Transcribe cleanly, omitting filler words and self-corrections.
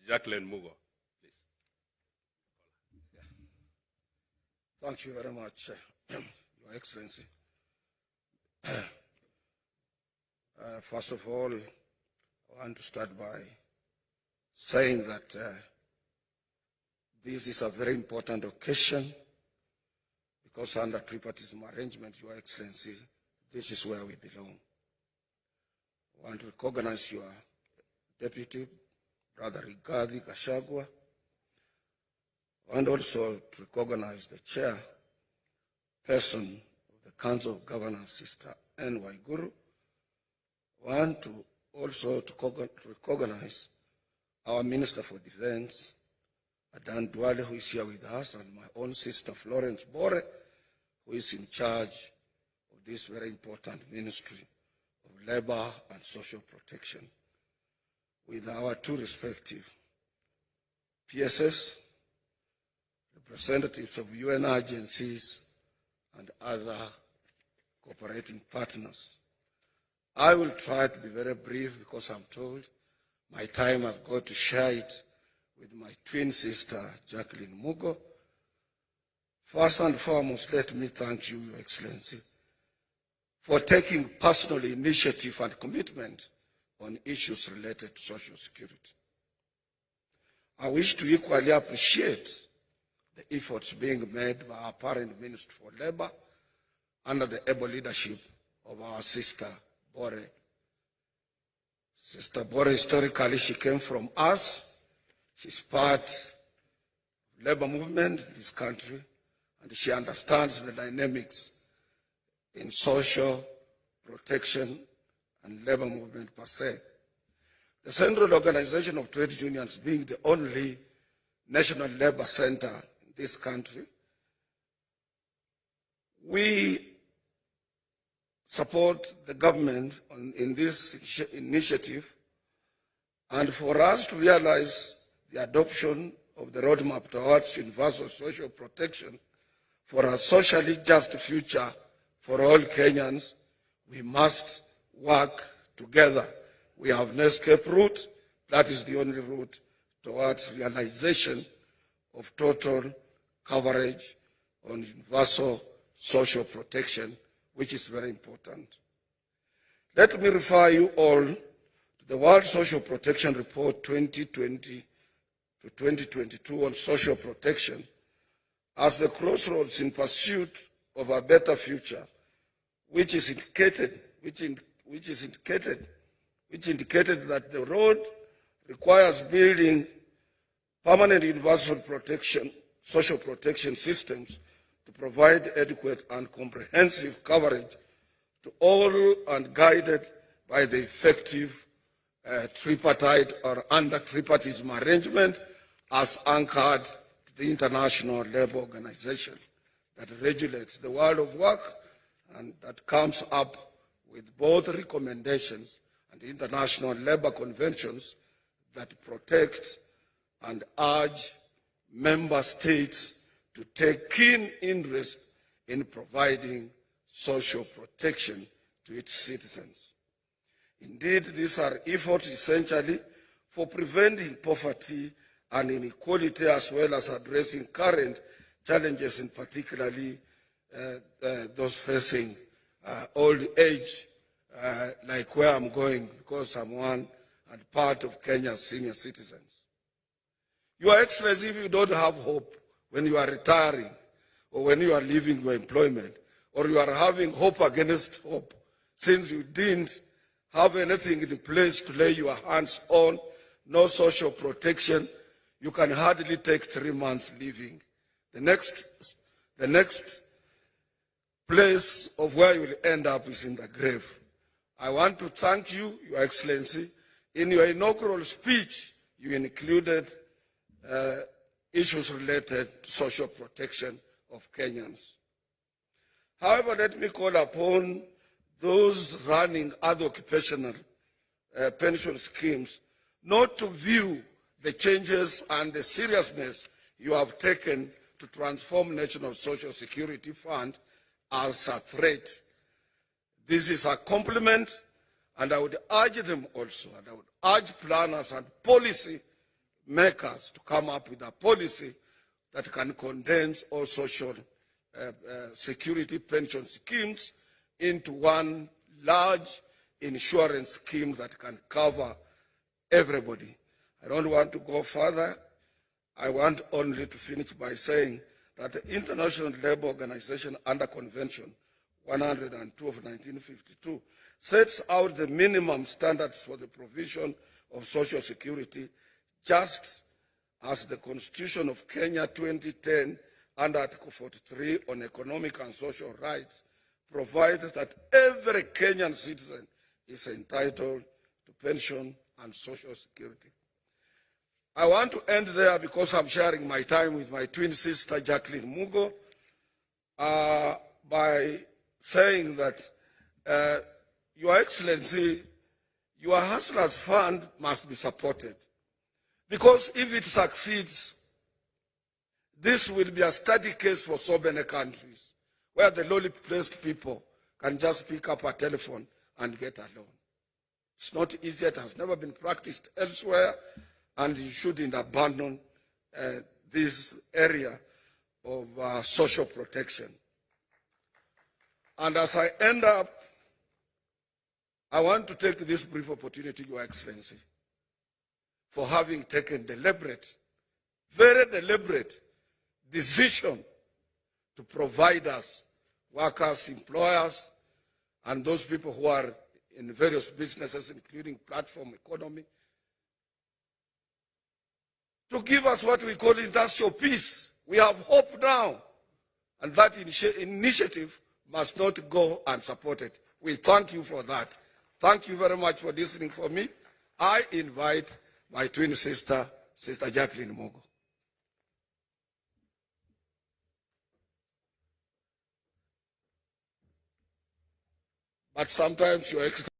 Jacqueline Mugo, please. Thank you very much, Your Excellency. First of all, I want to start by saying that this is a very important occasion because under tripartism arrangement, Your Excellency, this is where we belong. I want to recognize your Deputy, Brother Rigathi Gachagua, and also to recognize the chairperson of the Council of Governors, Sister N. Waiguru. I want to also to recognize our Minister for Defense, Atwoli, who is here with us, and my own sister, Florence Bore, who is in charge of this very important ministry of labor and social protection, with our two respective PSS, representatives of UN agencies, and other cooperating partners. I will try to be very brief because I'm told my time I've got to share it with my twin sister, Jacqueline Mugo. First and foremost, let me thank you, Your Excellency, for taking personal initiative and commitment on issues related to social security. I wish to equally appreciate the efforts being made by our parent Minister for Labor under the able leadership of our sister Bore. Sister Bore, historically, she came from us. She's part of the labor movement in this country, and she understands the dynamics in social protection and labor movement per se. The Central Organization of Trade Unions, being the only national labor center in this country, we support the government in this initiative, and for us to realize the adoption of the roadmap towards universal social protection for a socially just future for all Kenyans, we must work together. We have no escape route. That is the only route towards realization of total coverage on universal social protection, which is very important. Let me refer you all to the World Social Protection Report 2020 to 2022 on social protection as the crossroads in pursuit of a better future, which indicated that the road requires building permanent universal protection, social protection systems to provide adequate and comprehensive coverage to all and guided by the effective tripartite or under tripartism arrangement as anchored to the International Labour Organization that regulates the world of work and that comes up with both recommendations and international labor conventions that protect and urge member states to take keen interest in providing social protection to its citizens. Indeed, these are efforts essentially for preventing poverty and inequality as well as addressing current challenges, in particularly those facing old age, like where I'm going, because I'm one and part of Kenya's senior citizens. Your Excellency, if you don't have hope when you are retiring, or when you are leaving your employment, or you are having hope against hope, since you didn't have anything in place to lay your hands on, no social protection, you can hardly take 3 months leaving. The next place of where you will end up is in the grave. I want to thank you, Your Excellency. In your inaugural speech, you included issues related to social protection of Kenyans. However, let me call upon those running other occupational pension schemes not to view the changes and the seriousness you have taken to transform National Social Security Fund as a threat. This is a compliment, and I would urge them also, and I would urge planners and policy makers to come up with a policy that can condense all social security pension schemes into one large insurance scheme that can cover everybody. I don't want to go further. I want only to finish by saying that the International Labour Organization under Convention 102 of 1952 sets out the minimum standards for the provision of social security, just as the Constitution of Kenya 2010 under Article 43 on economic and social rights provides that every Kenyan citizen is entitled to pension and social security. I want to end there because I'm sharing my time with my twin sister, Jacqueline Mugo, by saying that, Your Excellency, your Hustlers Fund must be supported. Because if it succeeds, this will be a study case for so many countries, where the lowly placed people can just pick up a telephone and get a loan. It's not easy, it has never been practiced elsewhere, and you shouldn't abandon this area of social protection. And as I end up, I want to take this brief opportunity, Your Excellency, for having taken deliberate, very deliberate decision to provide us, workers, employers, and those people who are in various businesses, including platform economy, to give us what we call industrial peace. We have hope now, and that initiative must not go unsupported. We thank you for that. Thank you very much for listening for me. I invite my twin sister, Sister Jacqueline Mugo. But sometimes, Your Excellency,